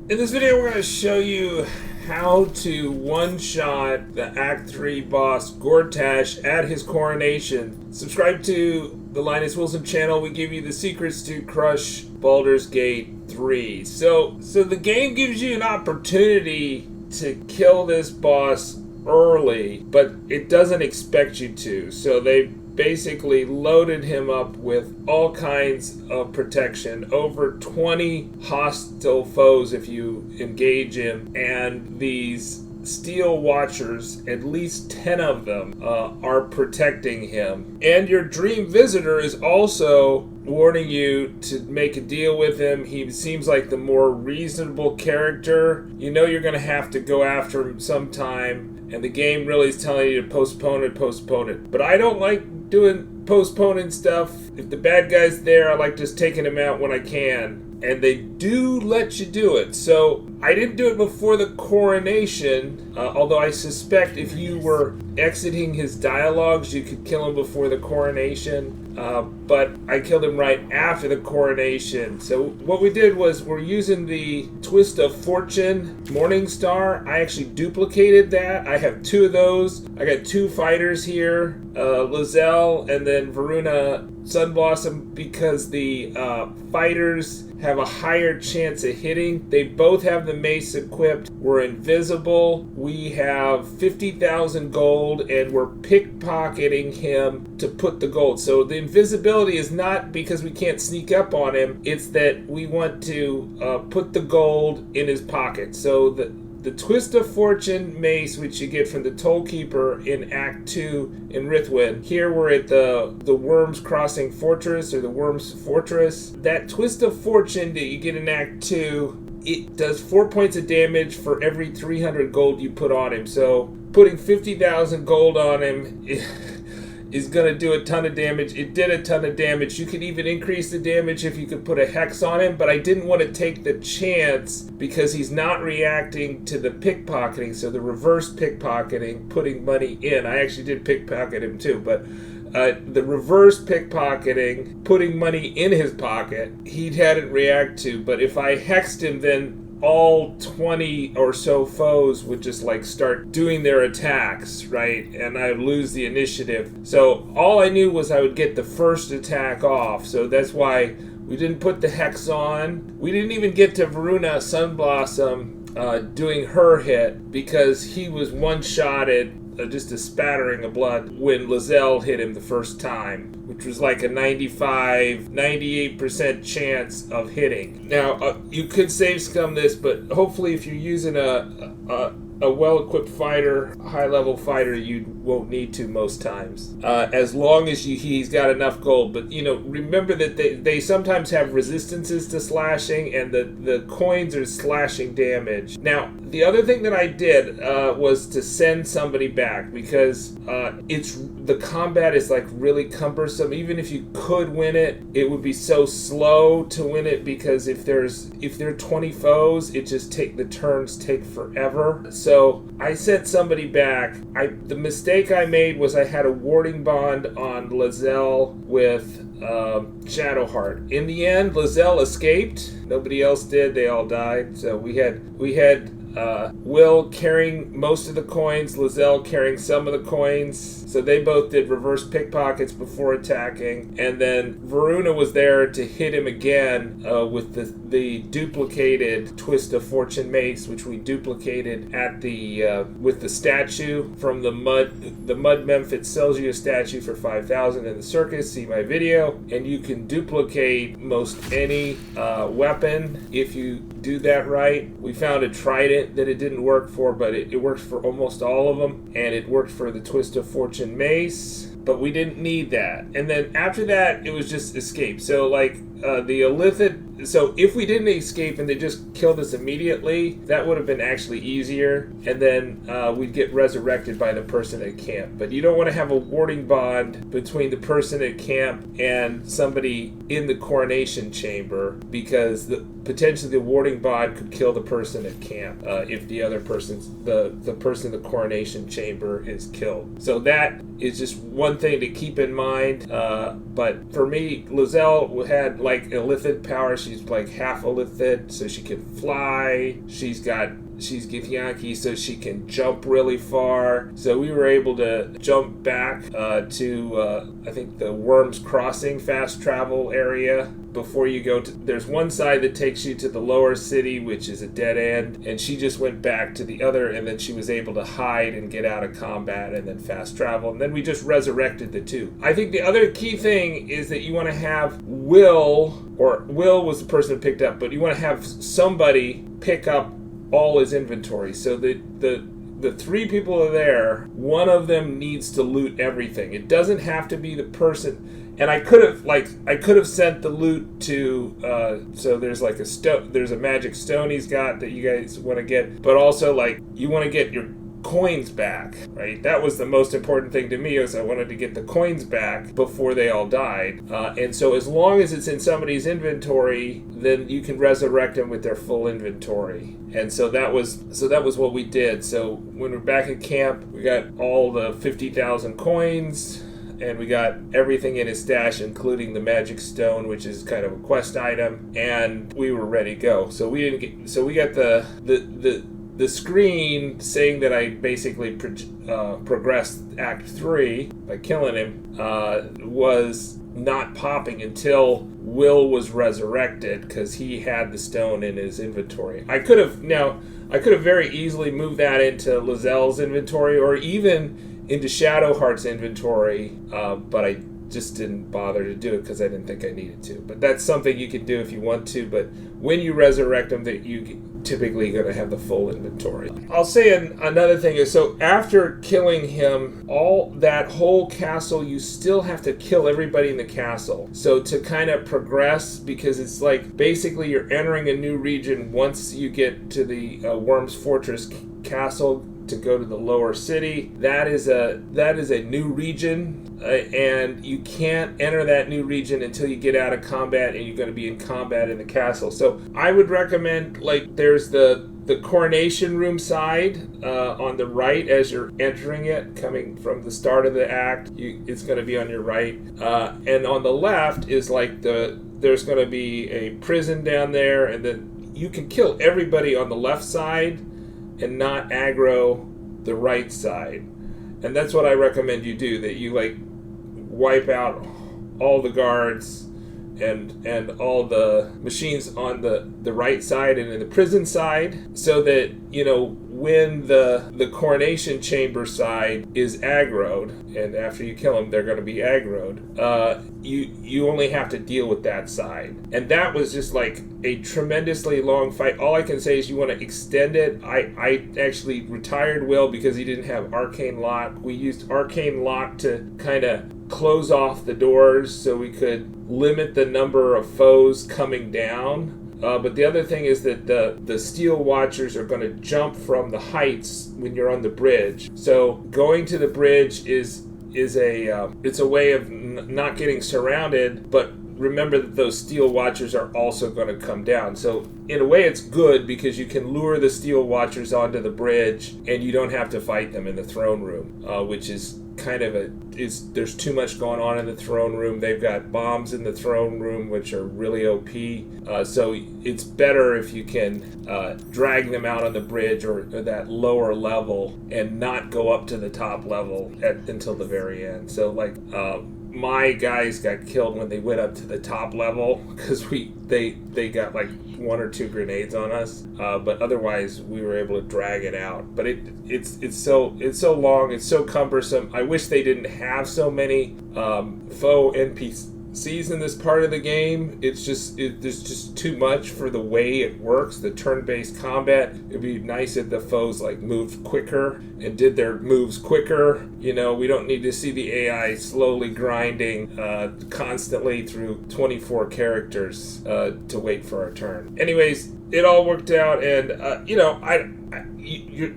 In this video, we're going to show you how to one-shot the Act 3 boss Gortash at his coronation. Subscribe to the Linus Wilson channel. We give you the secrets to crush Baldur's Gate 3. So the game gives you an opportunity to kill this boss early, but it doesn't expect you to. So they basically loaded him up with all kinds of protection, over 20 hostile foes if you engage him, and these steel watchers, at least 10 of them, are protecting him. And your dream visitor is also warning you to make a deal with him. He seems like the more reasonable character. You know you're going to have to go after him sometime, and the game really is telling you to postpone it. But I don't like doing postponing stuff. If the bad guy's there, I like just taking him out when I can. And they do let you do it. So I didn't do it before the coronation, although I suspect if you were exiting his dialogues, you could kill him before the coronation. But I killed him right after the coronation. So what we did was we're using the Twist of Fortune Morningstar. I actually duplicated that. I have two of those. I got two fighters here, Lizelle and then Varuna Sunblossom, because the fighters have a higher chance of hitting. They both have the mace equipped. We're invisible. We have 50,000 gold, and we're pickpocketing him to put the gold. So the invisibility is not because we can't sneak up on him. It's that we want to put the gold in his pocket. So the Twist of Fortune mace, which you get from the Tollkeeper in Act 2 in Reithweith. Here we're at the Wyrm's Crossing Fortress, or the Wyrm's Fortress. That Twist of Fortune that you get in Act 2, it does 4 points of damage for every 300 gold you put on him. So putting 50,000 gold on him is going to do a ton of damage. It did a ton of damage. You could even increase the damage if you could put a hex on him, but I didn't want to take the chance because he's not reacting to the pickpocketing, so the reverse pickpocketing, putting money in. I actually did pickpocket him too, but the reverse pickpocketing, putting money in his pocket, he hadn't react to, but if I hexed him, then all 20 or so foes would just like start doing their attacks, right? And I would lose the initiative. So all I knew was I would get the first attack off. So that's why we didn't put the hex on. We didn't even get to Varuna Sunblossom doing her hit because he was one-shotted, just a spattering of blood when Lizelle hit him the first time, which was like a 98% chance of hitting. Now, you could save scum this, but hopefully if you're using a well-equipped fighter, a high-level fighter, you won't need to most times, as long as he's got enough gold. But, remember that they sometimes have resistances to slashing, and the coins are slashing damage. Now, the other thing that I did was to send somebody back, because the combat is like really cumbersome. Even if you could win it, it would be so slow to win it, because if there are 20 foes, the turns take forever. So I sent somebody back. The mistake I made was I had a warding bond on Lizelle with Shadowheart. In the end, Lizelle escaped. Nobody else did. They all died. So we had Will carrying most of the coins, Lizelle carrying some of the coins. So they both did reverse pickpockets before attacking. And then Varuna was there to hit him again with the duplicated Twist of Fortune mace, which we duplicated at with the statue from the Mud Memphis sells you a statue for 5,000 in the circus. See my video. And you can duplicate most any weapon if you do that right. We found a trident that it didn't work for, but it worked for almost all of them, and it worked for the Twist of Fortune mace, but we didn't need that. And then after that, it was just escape. So like the Illithid, so if we didn't escape and they just killed us immediately, that would have been actually easier, and then we'd get resurrected by the person at camp. But you don't want to have a warding bond between the person at camp and somebody in the coronation chamber, because potentially the warding bond could kill the person at camp if the other the person in the coronation chamber is killed. So that is just one thing to keep in mind. But for me, Lizelle had like Illithid power. She she's like half Illithid, so she can fly. She's Gith'rak, so she can jump really far. So we were able to jump back to I think the Wyrm's Crossing fast travel area. Before you go to, there's one side that takes you to the lower city, which is a dead end, and she just went back to the other, and then she was able to hide and get out of combat and then fast travel, and then we just resurrected the two. I think the other key thing is that you want to have Will was the person who picked up, but you want to have somebody pick up all his inventory. So the three people are there, one of them needs to loot everything. It doesn't have to be the person. And I could have sent the loot to so there's like there's a magic stone he's got that you guys want to get, but also like you want to get your coins back, right? That was the most important thing to me, is I wanted to get the coins back before they all died. And so as long as it's in somebody's inventory, then you can resurrect them with their full inventory. And so that was what we did. So when we're back at camp, we got all the 50,000 coins. And we got everything in his stash, including the magic stone, which is kind of a quest item, and we were ready to go. So we got the screen saying that I basically progressed Act 3 by killing him was not popping until Will was resurrected, because he had the stone in his inventory. I could have very easily moved that into Lazelle's inventory, or even into Shadowheart's inventory, but I just didn't bother to do it because I didn't think I needed to. But that's something you can do if you want to, but when you resurrect them, that you typically going to have the full inventory. I'll say another thing is, so after killing him, all that whole castle, you still have to kill everybody in the castle. So to kind of progress, because it's like basically you're entering a new region once you get to the Wyrm's Fortress Castle to go to the lower city. That is a new region, and you can't enter that new region until you get out of combat, and you're going to be in combat in the castle. So I would recommend, like, there's the coronation room side on the right as you're entering it, coming from the start of the act. It's going to be on your right, and on the left is like there's going to be a prison down there, and then you can kill everybody on the left side and not aggro the right side. And that's what I recommend you do, that you like wipe out all the guards and all the machines on the right side and in the prison side, so that, you know, when the coronation chamber side is aggroed, and after you kill them they're going to be aggroed, you only have to deal with that side. And that was just like a tremendously long fight. All I can say is you want to extend it. I actually retired Will because he didn't have arcane lock. We used arcane lock to kind of close off the doors so we could limit the number of foes coming down. But the other thing is that the Steel Watchers are going to jump from the heights when you're on the bridge. So going to the bridge is a way of not getting surrounded, but remember that those Steel Watchers are also going to come down. So in a way it's good, because you can lure the Steel Watchers onto the bridge and you don't have to fight them in the throne room, which is kind of there's too much going on in the throne room. They've got bombs in the throne room which are really OP, so it's better if you can drag them out on the bridge or that lower level and not go up to the top level until the very end. So like my guys got killed when they went up to the top level because they got like 1 or 2 grenades on us, but otherwise we were able to drag it out. But it's so long, it's so cumbersome. I wish they didn't have so many faux NPCs in this part of the game. There's just too much for the way it works, the turn-based combat. It'd be nice if the foes like moved quicker and did their moves quicker. You know, we don't need to see the AI slowly grinding constantly through 24 characters to wait for our turn. Anyways, it all worked out, and you know,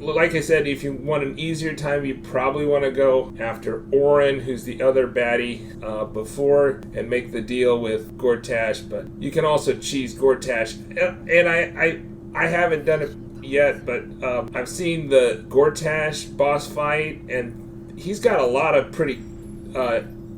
like I said, if you want an easier time, you probably want to go after Orin, who's the other baddie before, and make the deal with Gortash. But you can also cheese Gortash, and I haven't done it yet, but I've seen the Gortash boss fight, and he's got a lot of pretty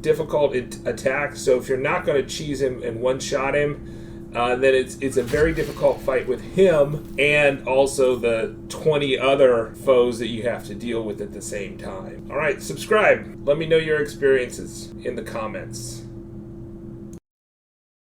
difficult attacks. So if you're not going to cheese him and one-shot him, then it's a very difficult fight with him and also the 20 other foes that you have to deal with at the same time. All right, subscribe. Let me know your experiences in the comments.